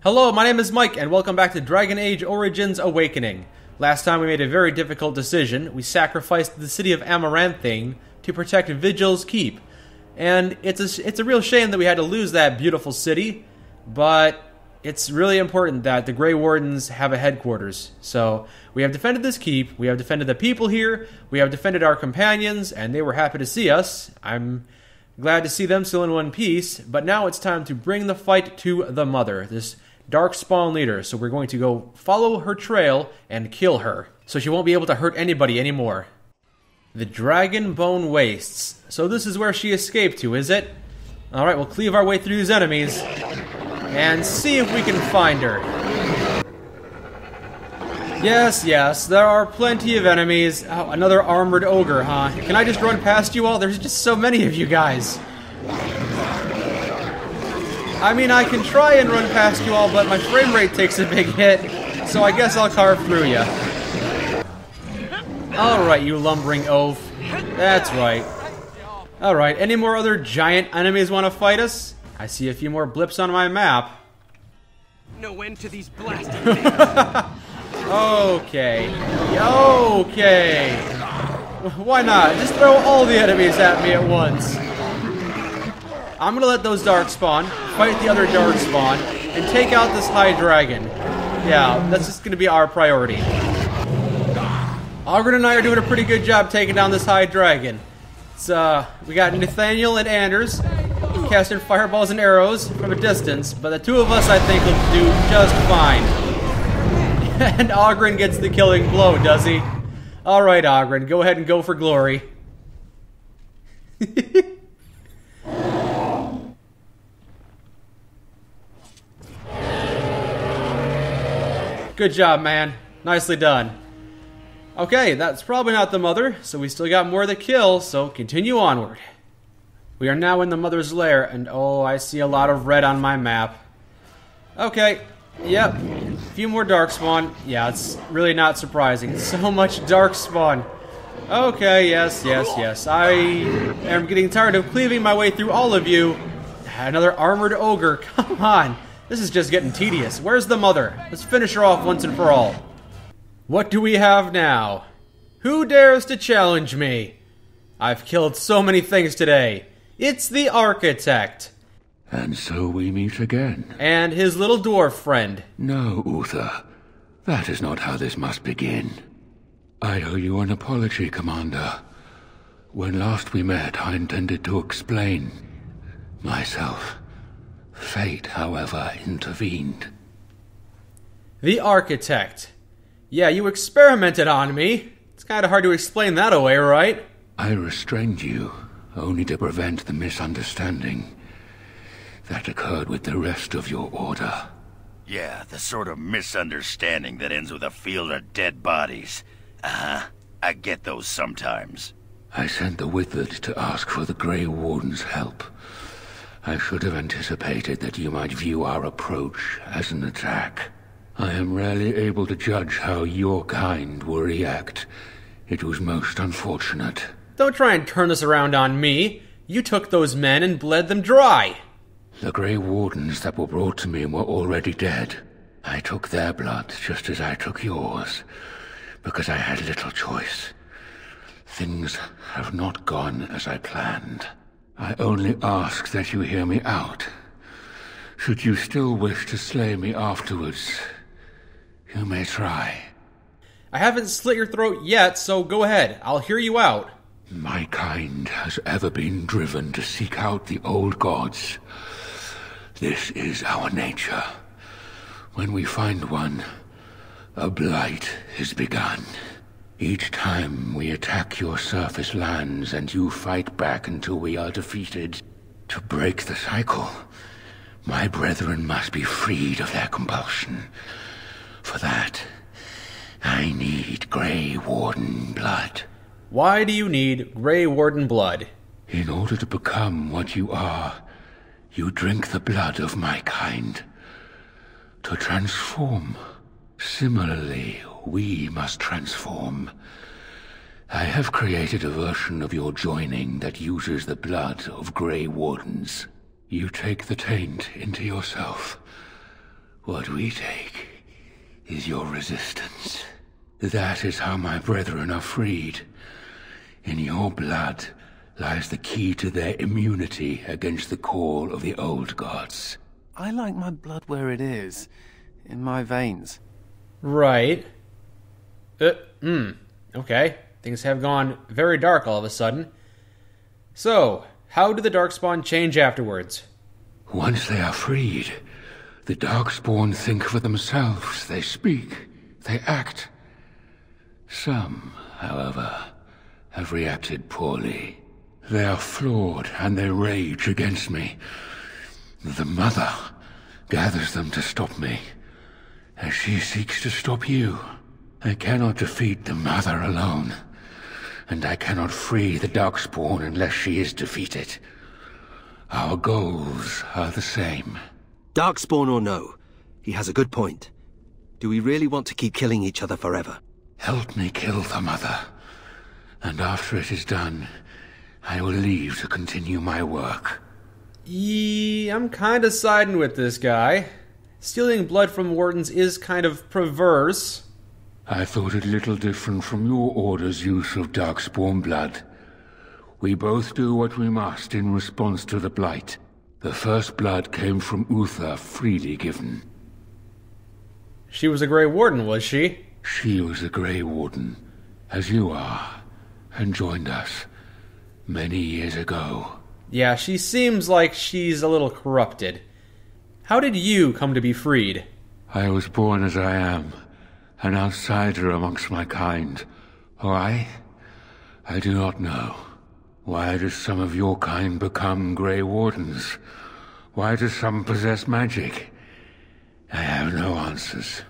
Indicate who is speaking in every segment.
Speaker 1: Hello, my name is Mike, and welcome back to Dragon Age Origins Awakening. Last time we made a very difficult decision. We sacrificed the city of Amaranthine to protect Vigil's Keep. And it's a real shame that we had to lose that beautiful city, but it's really important that the Grey Wardens have a headquarters. So we have defended this keep, we have defended the people here, we have defended our companions, and they were happy to see us. I'm glad to see them still in one piece, but now it's time to bring the fight to the Mother, this Darkspawn leader. So we're going to go follow her trail and kill her, so she won't be able to hurt anybody anymore. The Dragon Bone Wastes. So this is where she escaped to, is it? Alright, we'll cleave our way through these enemies and see if we can find her. Yes, there are plenty of enemies. Oh, another armored ogre, huh? Can I just run past you all? There's just so many of you guys. I mean, I can try and run past you all, but my frame rate takes a big hit, so I guess I'll carve through you. Alright, you lumbering oaf. That's right. Alright, any more other giant enemies want to fight us? I see a few more blips on my map.
Speaker 2: No end to these blasted things.
Speaker 1: Okay. Why not? Just throw all the enemies at me at once. I'm gonna let those Darkspawn fight the other Darkspawn and take out this High Dragon. Yeah, that's just gonna be our priority. Ogren and I are doing a pretty good job taking down this High Dragon. It's, we got Nathaniel and Anders casting fireballs and arrows from a distance, but the two of us, I think, will do just fine. And Ogren gets the killing blow, does he? Alright, Ogren, go ahead and go for glory. Good job, man. Nicely done. Okay, that's probably not the Mother, so we still got more to kill, so continue onward. We are now in the Mother's lair, and oh, I see a lot of red on my map. Okay, yep, a few more Darkspawn. Yeah, it's really not surprising. So much Darkspawn. Okay, yes. I am getting tired of cleaving my way through all of you. Another armored ogre, come on. This is just getting tedious. Where's the Mother? Let's finish her off once and for all. What do we have now? Who dares to challenge me? I've killed so many things today. It's the Architect.
Speaker 3: And so we meet again.
Speaker 1: And his little dwarf friend.
Speaker 3: No, Uther. That is not how this must begin. I owe you an apology, Commander. When last we met, I intended to explain myself. Fate, however, intervened.
Speaker 1: The Architect. Yeah, you experimented on me. It's kind of hard to explain that away, right?
Speaker 3: I restrained you, only to prevent the misunderstanding that occurred with the rest of your order.
Speaker 4: Yeah, the sort of misunderstanding that ends with a field of dead bodies. I get those sometimes.
Speaker 3: I sent the Withered to ask for the Grey Wardens' help. I should have anticipated that you might view our approach as an attack. I am rarely able to judge how your kind will react. It was most unfortunate.
Speaker 1: Don't try and turn this around on me. You took those men and bled them dry.
Speaker 3: The Grey Wardens that were brought to me were already dead. I took their blood just as I took yours, because I had little choice. Things have not gone as I planned. I only ask that you hear me out. Should you still wish to slay me afterwards, you may try.
Speaker 1: I haven't slit your throat yet, so go ahead. I'll hear you out.
Speaker 3: My kind has ever been driven to seek out the old gods. This is our nature. When we find one, a blight is begun. Each time we attack your surface lands and you fight back until we are defeated. To break the cycle, my brethren must be freed of their compulsion. For that, I need Grey Warden blood.
Speaker 1: Why do you need Grey Warden blood?
Speaker 3: In order to become what you are, you drink the blood of my kind. To transform. Similarly, we must transform. I have created a version of your joining that uses the blood of Grey Wardens. You take the taint into yourself. What we take is your resistance. That is how my brethren are freed. In your blood lies the key to their immunity against the call of the old gods.
Speaker 5: I like my blood where it is, in my veins.
Speaker 1: Right. Okay. Things have gone very dark all of a sudden. So, how do the Darkspawn change afterwards?
Speaker 3: Once they are freed, the Darkspawn think for themselves. They speak. They act. Some, however, have reacted poorly. They are flawed and they rage against me. The Mother gathers them to stop me, as she seeks to stop you. I cannot defeat the Mother alone, and I cannot free the Darkspawn unless she is defeated. Our goals are the same.
Speaker 6: Darkspawn or no, he has a good point. Do we really want to keep killing each other forever?
Speaker 3: Help me kill the Mother, and after it is done, I will leave to continue my work.
Speaker 1: I'm kinda siding with this guy. Stealing blood from wardens is kind of perverse.
Speaker 3: I thought it little different from your order's use of Darkspawn blood. We both do what we must in response to the Blight. The first blood came from Uther, freely given.
Speaker 1: She was a Grey Warden, was she?
Speaker 3: She was a Grey Warden, as you are, and joined us many years ago.
Speaker 1: Yeah, she seems like she's a little corrupted. How did you come to be freed?
Speaker 3: I was born as I am, an outsider amongst my kind. Why? I do not know. Why do some of your kind become Grey Wardens? Why do some possess magic? I have no answers.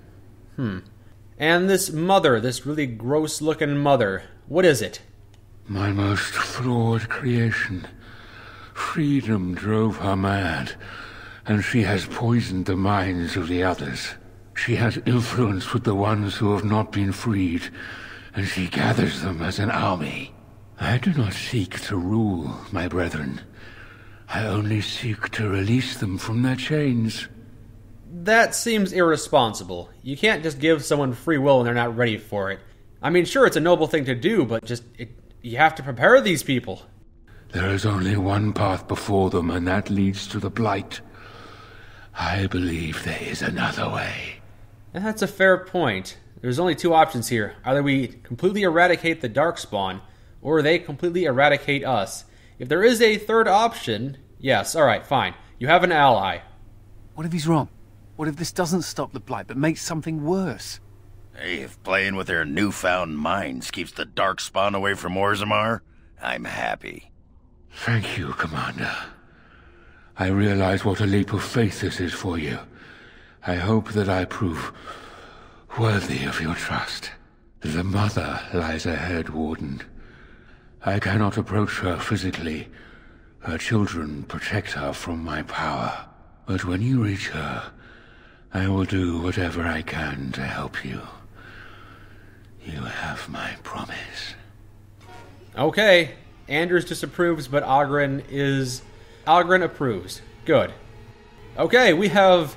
Speaker 1: And this mother, this really gross-looking mother, what is it?
Speaker 3: My most flawed creation. Freedom drove her mad, and she has poisoned the minds of the others. She has influence with the ones who have not been freed, and she gathers them as an army. I do not seek to rule, my brethren. I only seek to release them from their chains.
Speaker 1: That seems irresponsible. You can't just give someone free will when they're not ready for it. I mean, sure, it's a noble thing to do, but you have to prepare these people.
Speaker 3: There is only one path before them, and that leads to the Blight. I believe there is another way.
Speaker 1: And that's a fair point. There's only two options here. Either we completely eradicate the Darkspawn, or they completely eradicate us. If there is a third option, yes, alright, fine. You have an ally.
Speaker 5: What if he's wrong? What if this doesn't stop the Blight, but makes something worse?
Speaker 4: Hey, if playing with their newfound minds keeps the Darkspawn away from Orzammar, I'm happy.
Speaker 3: Thank you, Commander. I realize what a leap of faith this is for you. I hope that I prove worthy of your trust. The Mother lies ahead, Warden. I cannot approach her physically. Her children protect her from my power. But when you reach her, I will do whatever I can to help you. You have my promise.
Speaker 1: Okay. Anders disapproves, but Oghren approves. Good. Okay, we have,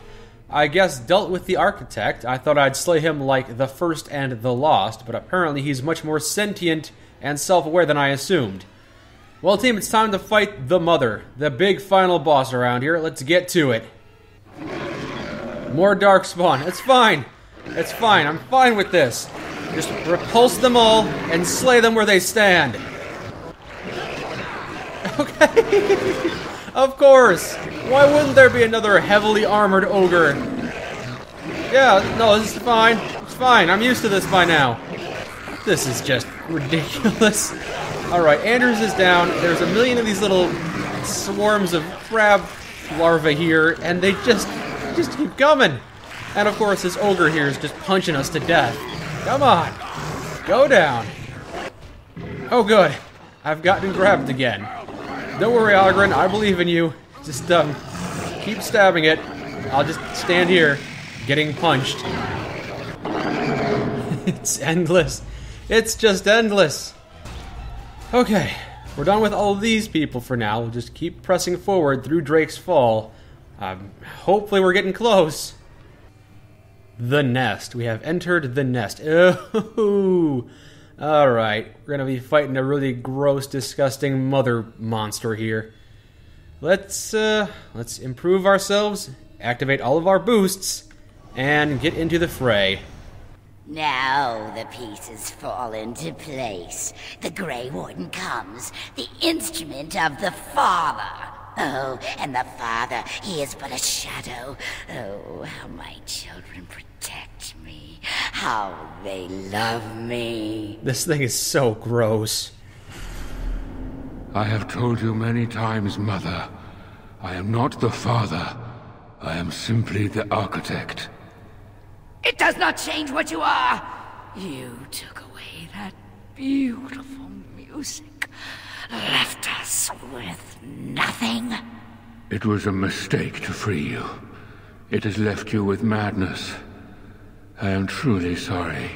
Speaker 1: I guess, dealt with the Architect. I thought I'd slay him like the First and the Lost, but apparently he's much more sentient and self-aware than I assumed. Well, team, it's time to fight the Mother, the big final boss around here. Let's get to it. More Darkspawn. It's fine. It's fine. I'm fine with this. Just repulse them all and slay them where they stand. Okay. Of course. Why wouldn't there be another heavily armored ogre? Yeah, no, this is fine. It's fine. I'm used to this by now. This is just ridiculous. Alright, Anders is down. There's a million of these little swarms of crab larvae here, and they just keep coming. And of course, this ogre here is just punching us to death. Come on. Go down. Oh, good. I've gotten grabbed again. Don't worry, Oghren. I believe in you. Just, keep stabbing it. I'll just stand here, getting punched. It's endless. It's just endless. Okay. We're done with all of these people for now. We'll just keep pressing forward through Drake's Fall. Hopefully we're getting close. the nest. We have entered the nest. Oh, alright. We're gonna be fighting a really gross, disgusting mother monster here. Let's improve ourselves, activate all of our boosts, and get into the fray.
Speaker 7: Now the pieces fall into place. The Grey Warden comes, the instrument of the Father. Oh, and the Father, he is but a shadow. Oh, how my children protect me. How they love me.
Speaker 1: This thing is so gross.
Speaker 3: I have told you many times, Mother. I am not the Father. I am simply the Architect.
Speaker 7: It does not change what you are. You took away that beautiful music. Left us with nothing.
Speaker 3: It was a mistake to free you. It has left you with madness. I am truly sorry.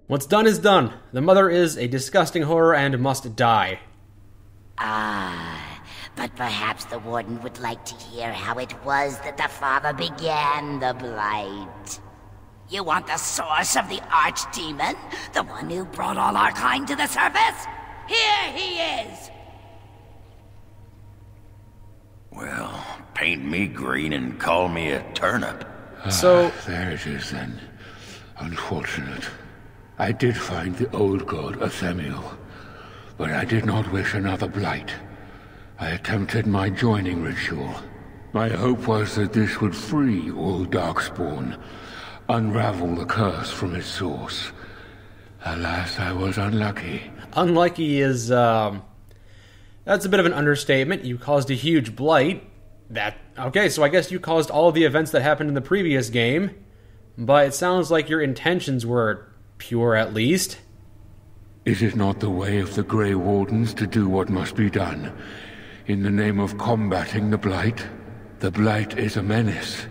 Speaker 1: What's done is done. The mother is a disgusting horror and must die.
Speaker 7: But perhaps the Warden would like to hear how it was that the Father began the Blight. You want the source of the Archdemon? The one who brought all our kind to the surface? Here he is!
Speaker 4: Well, paint me green and call me a turnip.
Speaker 1: So
Speaker 3: There it is then. Unfortunate. I did find the old god Athemiel, but I did not wish another blight. I attempted my joining ritual. My hope was that this would free all Darkspawn, unravel the curse from its source. Alas, I was unlucky.
Speaker 1: unlucky is, that's a bit of an understatement. You caused a huge blight. Okay, so I guess you caused all of the events that happened in the previous game, but it sounds like your intentions were pure at least.
Speaker 3: Is it not the way of the Grey Wardens to do what must be done, in the name of combating the Blight? The Blight is a menace,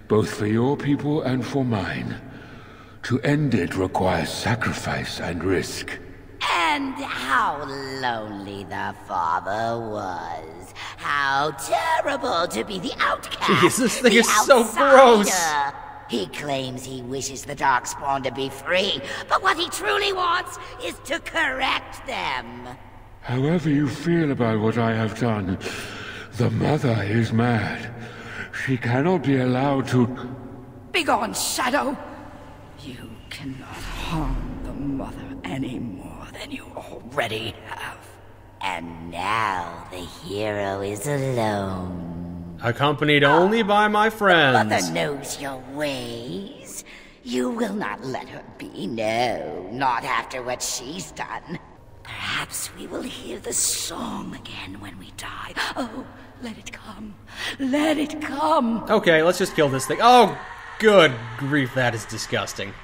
Speaker 3: both for your people and for mine. To end it requires sacrifice and risk.
Speaker 7: And how lonely the Father was. How terrible to be the outcast.
Speaker 1: Jeez, this thing
Speaker 7: the
Speaker 1: is so
Speaker 7: outsider.
Speaker 1: gross.
Speaker 7: He claims he wishes the Darkspawn to be free, but what he truly wants is to correct them.
Speaker 3: However you feel about what I have done, the Mother is mad. She cannot be allowed to...
Speaker 7: Begone, Shadow! You cannot harm the Mother any more than you already have. And now the hero is alone.
Speaker 1: Accompanied only by my friends.
Speaker 7: Mother knows your ways. You will not let her be, no, not after what she's done. Perhaps we will hear the song again when we die. Oh, let it come. Let it come.
Speaker 1: Okay, let's just kill this thing. Oh, good grief, that is disgusting.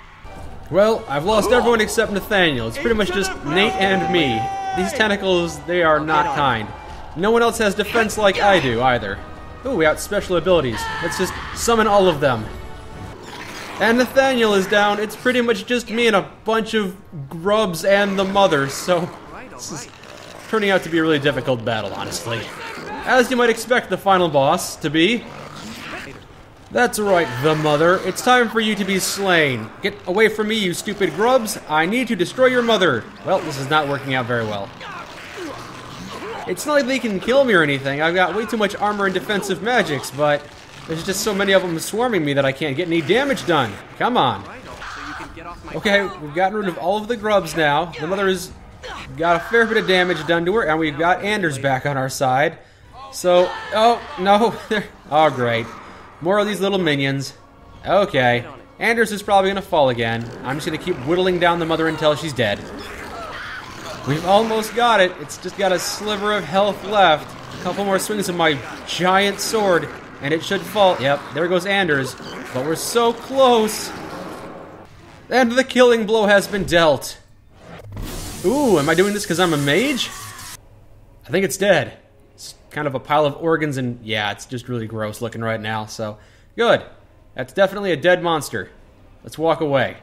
Speaker 1: Well, I've lost everyone except Nathaniel. It's pretty much just Nate and me. These tentacles, they are not kind. No one else has defense like I do, either. Ooh, we got special abilities. Let's just summon all of them. And Nathaniel is down. It's pretty much just me and a bunch of grubs and the mother, so this is turning out to be a really difficult battle, honestly. As you might expect the final boss to be. That's right, the mother. It's time for you to be slain. Get away from me, you stupid grubs. I need to destroy your mother. Well, this is not working out very well. It's not like they can kill me or anything. I've got way too much armor and defensive magics, but there's just so many of them swarming me that I can't get any damage done. Come on. Okay, we've gotten rid of all of the grubs now. The mother has got a fair bit of damage done to her, and we've got Anders back on our side. So, oh, no. Oh, great. More of these little minions. Okay. Anders is probably going to fall again. I'm just going to keep whittling down the mother until she's dead. We've almost got it. It's just got a sliver of health left. A couple more swings of my giant sword, and it should fall. Yep, there goes Anders. But we're so close. And the killing blow has been dealt. Ooh, am I doing this because I'm a mage? I think it's dead. It's kind of a pile of organs, and yeah, it's just really gross looking right now, so good. That's definitely a dead monster. Let's walk away.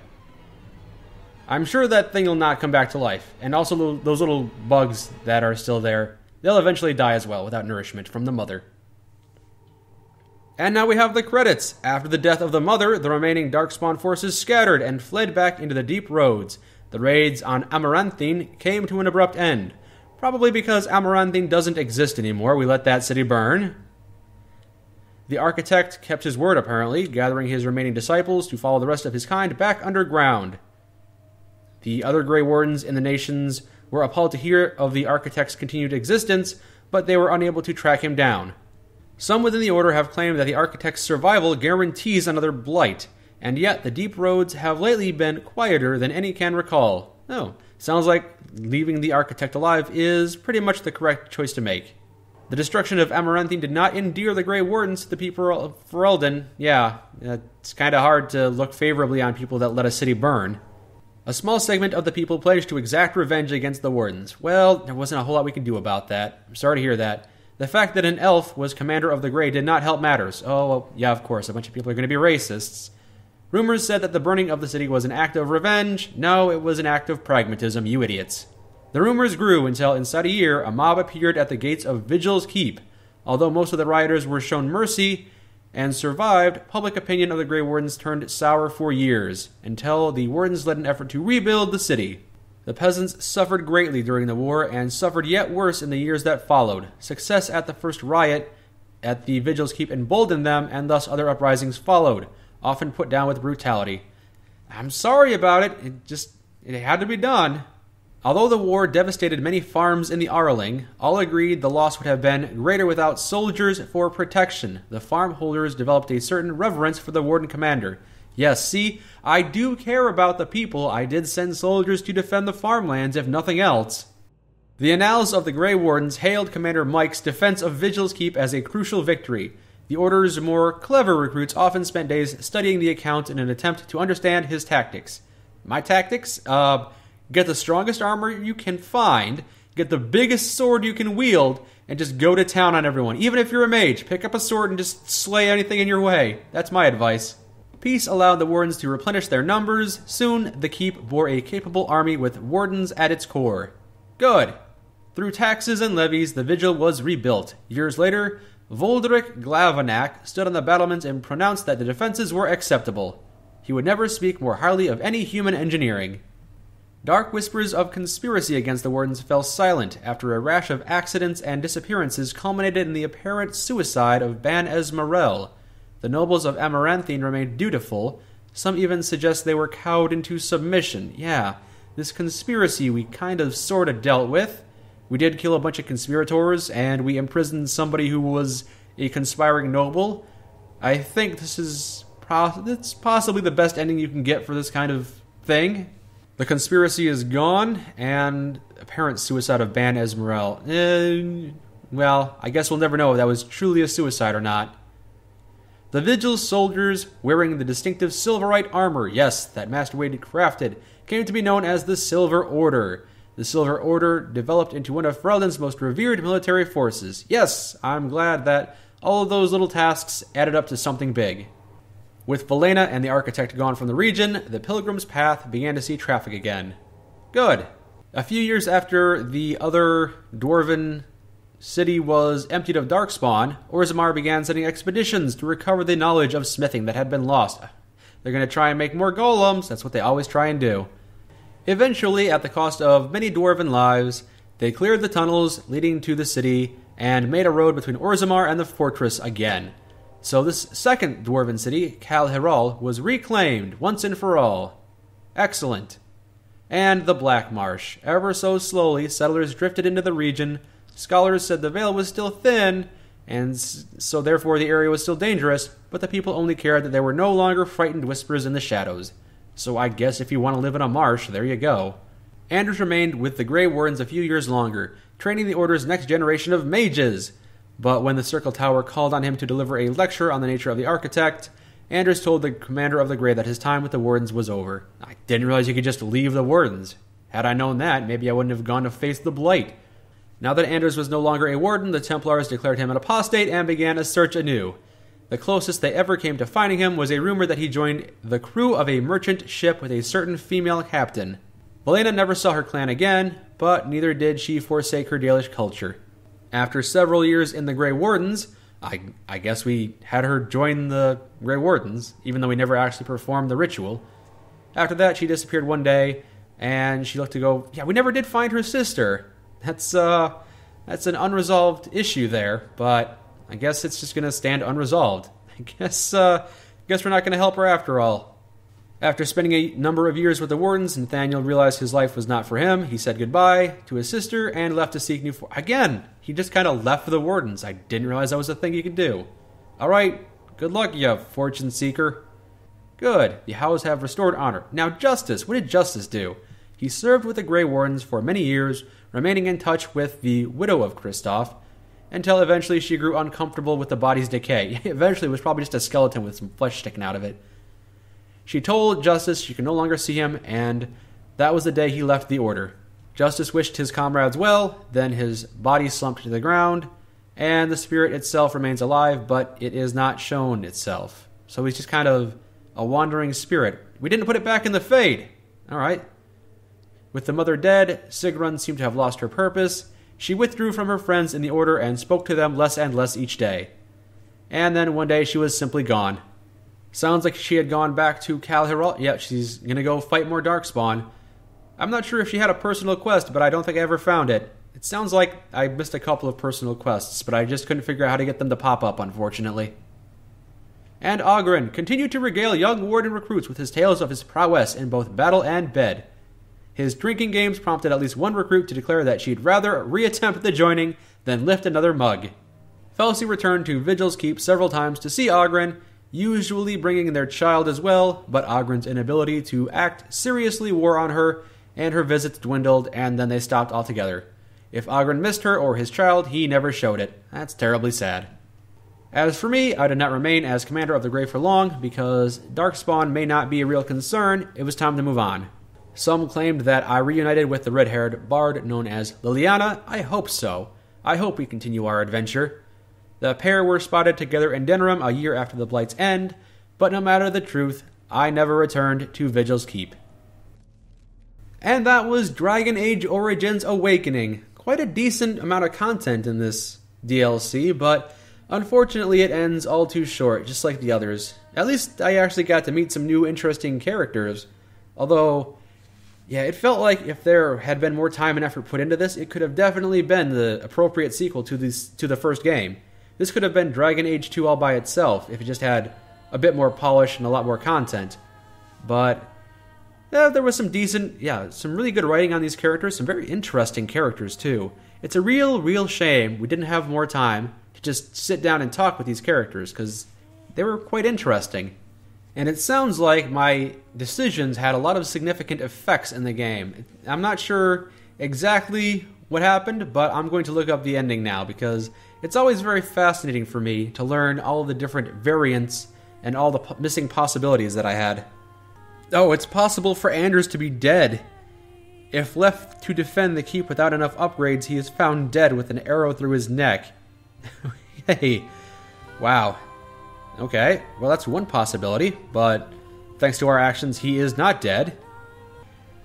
Speaker 1: I'm sure that thing will not come back to life. And also those little bugs that are still there, they'll eventually die as well without nourishment from the mother. And now we have the credits. After the death of the mother, the remaining Darkspawn forces scattered and fled back into the deep roads. The raids on Amaranthine came to an abrupt end. Probably because Amaranthine doesn't exist anymore, we let that city burn. The architect kept his word apparently, gathering his remaining disciples to follow the rest of his kind back underground. The other Grey Wardens in the nations were appalled to hear of the architect's continued existence, but they were unable to track him down. Some within the Order have claimed that the architect's survival guarantees another Blight, and yet the deep roads have lately been quieter than any can recall. Oh, sounds like leaving the architect alive is pretty much the correct choice to make. The destruction of Amaranthine did not endear the Grey Wardens to the people of Ferelden. Yeah, it's kind of hard to look favorably on people that let a city burn. A small segment of the people pledged to exact revenge against the Wardens. Well, there wasn't a whole lot we could do about that. I'm sorry to hear that. The fact that an elf was commander of the Grey did not help matters. Oh, well, yeah, of course, a bunch of people are going to be racists. Rumors said that the burning of the city was an act of revenge. No, it was an act of pragmatism, you idiots. The rumors grew until, inside a year, a mob appeared at the gates of Vigil's Keep. Although most of the rioters were shown mercy and survived, public opinion of the Grey Wardens turned sour for years, until the Wardens led an effort to rebuild the city. The peasants suffered greatly during the war, and suffered yet worse in the years that followed. Success at the first riot at the Vigil's Keep emboldened them, and thus other uprisings followed, often put down with brutality. I'm sorry about it, it had to be done. Although the war devastated many farms in the Arling, all agreed the loss would have been greater without soldiers for protection. The farm holders developed a certain reverence for the warden commander. Yes, see, I do care about the people. I did send soldiers to defend the farmlands, if nothing else. The annals of the Grey Wardens hailed Commander Mike's defense of Vigil's Keep as a crucial victory. The Order's more clever recruits often spent days studying the account in an attempt to understand his tactics. My tactics? Get the strongest armor you can find, get the biggest sword you can wield, and just go to town on everyone. Even if you're a mage, pick up a sword and just slay anything in your way. That's my advice. Peace allowed the Wardens to replenish their numbers. Soon, the keep bore a capable army with Wardens at its core. Good. Through taxes and levies, the Vigil was rebuilt. Years later, Volderic Glavanak stood on the battlements and pronounced that the defenses were acceptable. He would never speak more highly of any human engineering. Dark whispers of conspiracy against the Wardens fell silent after a rash of accidents and disappearances culminated in the apparent suicide of Ban Esmerel. The nobles of Amaranthine remained dutiful. Some even suggest they were cowed into submission. Yeah, this conspiracy we kind of sort of dealt with. We did kill a bunch of conspirators, and we imprisoned somebody who was a conspiring noble. I think this is it's possibly the best ending you can get for this kind of thing. The conspiracy is gone, and apparent suicide of Ban Esmerel. Well, I guess we'll never know if that was truly a suicide or not. The Vigil's soldiers, wearing the distinctive silverite armor, yes, that Master Wade crafted, came to be known as the Silver Order. The Silver Order developed into one of Ferelden's most revered military forces. Yes, I'm glad that all of those little tasks added up to something big. With Velena and the Architect gone from the region, the Pilgrim's Path began to see traffic again. Good. A few years after the other dwarven city was emptied of Darkspawn, Orzammar began sending expeditions to recover the knowledge of smithing that had been lost. They're going to try and make more golems. That's what they always try and do. Eventually, at the cost of many dwarven lives, they cleared the tunnels leading to the city and made a road between Orzammar and the fortress again. So this second dwarven city, Kal Heral, was reclaimed once and for all. Excellent. And the Black Marsh. Ever so slowly, settlers drifted into the region. Scholars said the veil was still thin, and so therefore the area was still dangerous, but the people only cared that there were no longer frightened whispers in the shadows. So I guess if you want to live in a marsh, there you go. Anders remained with the Grey Wardens a few years longer, training the Order's next generation of mages. But when the Circle Tower called on him to deliver a lecture on the nature of the Architect, Anders told the Commander of the Grey that his time with the Wardens was over. I didn't realize you could just leave the Wardens. Had I known that, maybe I wouldn't have gone to face the Blight. Now that Anders was no longer a Warden, the Templars declared him an apostate and began a search anew. The closest they ever came to finding him was a rumor that he joined the crew of a merchant ship with a certain female captain. Velena never saw her clan again, but neither did she forsake her Dalish culture. After several years in the Grey Wardens, I guess we had her join the Grey Wardens, even though we never actually performed the ritual. After that, she disappeared one day, and she looked to go, yeah, we never did find her sister. That's an unresolved issue there, but I guess it's just going to stand unresolved. I guess we're not going to help her after all. After spending a number of years with the Wardens, Nathaniel realized his life was not for him. He said goodbye to his sister and left to seek new... Again, he just kind of left for the Wardens. I didn't realize that was a thing you could do. Alright, good luck, you fortune seeker. Good, the Hows have restored honor. Now Justice, what did Justice do? He served with the Grey Wardens for many years, remaining in touch with the widow of Kristoff, until eventually she grew uncomfortable with the body's decay. Eventually it was probably just a skeleton with some flesh sticking out of it. She told Justice she could no longer see him, and that was the day he left the Order. Justice wished his comrades well, then his body slumped to the ground, and the spirit itself remains alive, but it is not shown itself. So he's just kind of a wandering spirit. We didn't put it back in the Fade! Alright. With the mother dead, Sigrun seemed to have lost her purpose. She withdrew from her friends in the Order and spoke to them less and less each day. And then one day she was simply gone. Sounds like she had gone back to Calhirol. Yeah, she's gonna go fight more Darkspawn. I'm not sure if she had a personal quest, but I don't think I ever found it. It sounds like I missed a couple of personal quests, but I just couldn't figure out how to get them to pop up, unfortunately. And Oghren continued to regale young Warden recruits with his tales of his prowess in both battle and bed. His drinking games prompted at least one recruit to declare that she'd rather reattempt the joining than lift another mug. Felsi returned to Vigil's Keep several times to see Oghren, usually bringing their child as well, but Oghren's inability to act seriously wore on her, and her visits dwindled, and then they stopped altogether. If Oghren missed her or his child, he never showed it. That's terribly sad. As for me, I did not remain as commander of the Grey for long, because Darkspawn may not be a real concern. It was time to move on. Some claimed that I reunited with the red-haired bard known as Liliana. I hope so. I hope we continue our adventure. The pair were spotted together in Denerim a year after the Blight's end, but no matter the truth, I never returned to Vigil's Keep. And that was Dragon Age Origins Awakening. Quite a decent amount of content in this DLC, but unfortunately it ends all too short, just like the others. At least I actually got to meet some new interesting characters. Although, yeah, it felt like if there had been more time and effort put into this, it could have definitely been the appropriate sequel to the first game. This could have been Dragon Age 2 all by itself if it just had a bit more polish and a lot more content. But there was some some really good writing on these characters, some very interesting characters too. It's a real shame we didn't have more time to just sit down and talk with these characters, because they were quite interesting. And it sounds like my decisions had a lot of significant effects in the game. I'm not sure exactly what happened, but I'm going to look up the ending now, because it's always very fascinating for me to learn all of the different variants and all the missing possibilities that I had. Oh, it's possible for Anders to be dead. If left to defend the keep without enough upgrades, he is found dead with an arrow through his neck. Hey, wow. Okay, well that's one possibility, but thanks to our actions, he is not dead.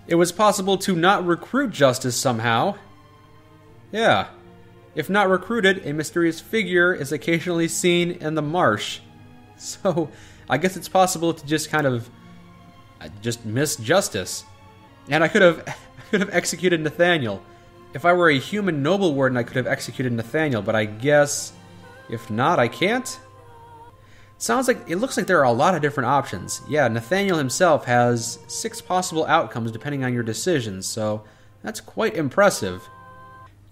Speaker 1: It was possible to not recruit Justice somehow. Yeah. If not recruited, a mysterious figure is occasionally seen in the marsh. So, I guess it's possible to just kind of just miss Justice. And I could have executed Nathaniel. If I were a human noble warden, I could have executed Nathaniel, but I guess if not, I can't? It looks like there are a lot of different options. Yeah, Nathaniel himself has 6 possible outcomes depending on your decisions, so that's quite impressive.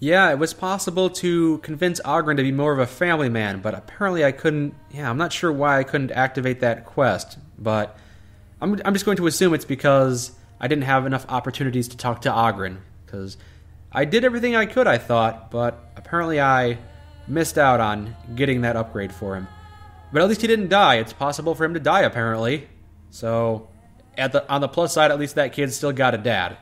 Speaker 1: Yeah, it was possible to convince Oghren to be more of a family man, but apparently I couldn't... Yeah, I'm not sure why I couldn't activate that quest, but I'm just going to assume it's because I didn't have enough opportunities to talk to Oghren, because I did everything I could, I thought, but apparently I missed out on getting that upgrade for him. But at least he didn't die. It's possible for him to die, apparently. So, on the plus side, at least that kid still got a dad.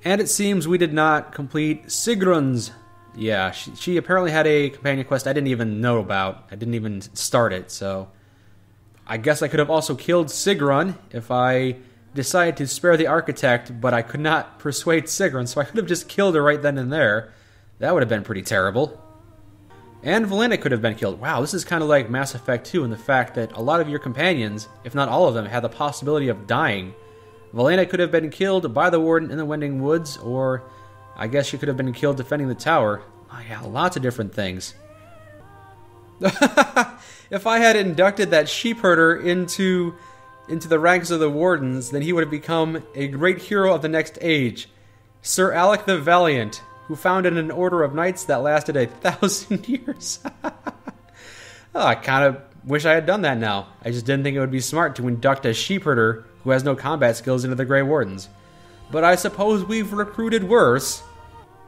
Speaker 1: And it seems we did not complete Sigrun's. Yeah, she apparently had a companion quest I didn't even know about. I didn't even start it, so... I guess I could have also killed Sigrun if I decided to spare the architect, but I could not persuade Sigrun, so I could have just killed her right then and there. That would have been pretty terrible. And Valena could have been killed. Wow, this is kind of like Mass Effect 2 in the fact that a lot of your companions, if not all of them, had the possibility of dying. Valena could have been killed by the Warden in the Wending Woods, or I guess she could have been killed defending the tower. Oh yeah, lots of different things. If I had inducted that sheepherder into the ranks of the Wardens, then he would have become a great hero of the next age. Sir Alec the Valiant, who founded an order of knights that lasted 1,000 years. Oh, I kind of wish I had done that now. I just didn't think it would be smart to induct a sheepherder who has no combat skills into the Grey Wardens. But I suppose we've recruited worse.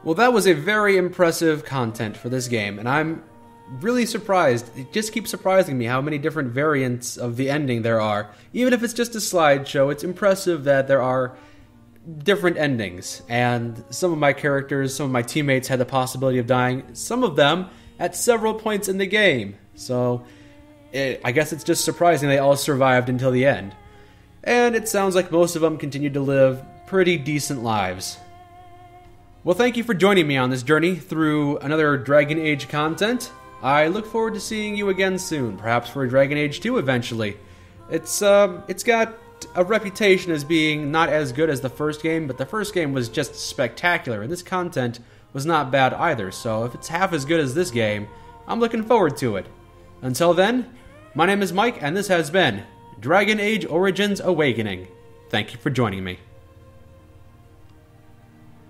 Speaker 1: Well, that was a very impressive content for this game, and I'm really surprised. It just keeps surprising me how many different variants of the ending there are. Even if it's just a slideshow, it's impressive that there are different endings, and some of my characters, some of my teammates had the possibility of dying, some of them at several points in the game. So I guess it's just surprising they all survived until the end. And it sounds like most of them continued to live pretty decent lives. Well, thank you for joining me on this journey through another Dragon Age content. I look forward to seeing you again soon, perhaps for Dragon Age 2 eventually. It's got a reputation as being not as good as the first game, but the first game was just spectacular, and this content was not bad either, so if it's half as good as this game, I'm looking forward to it. Until then, my name is Mike, and this has been Dragon Age Origins Awakening. Thank you for joining me.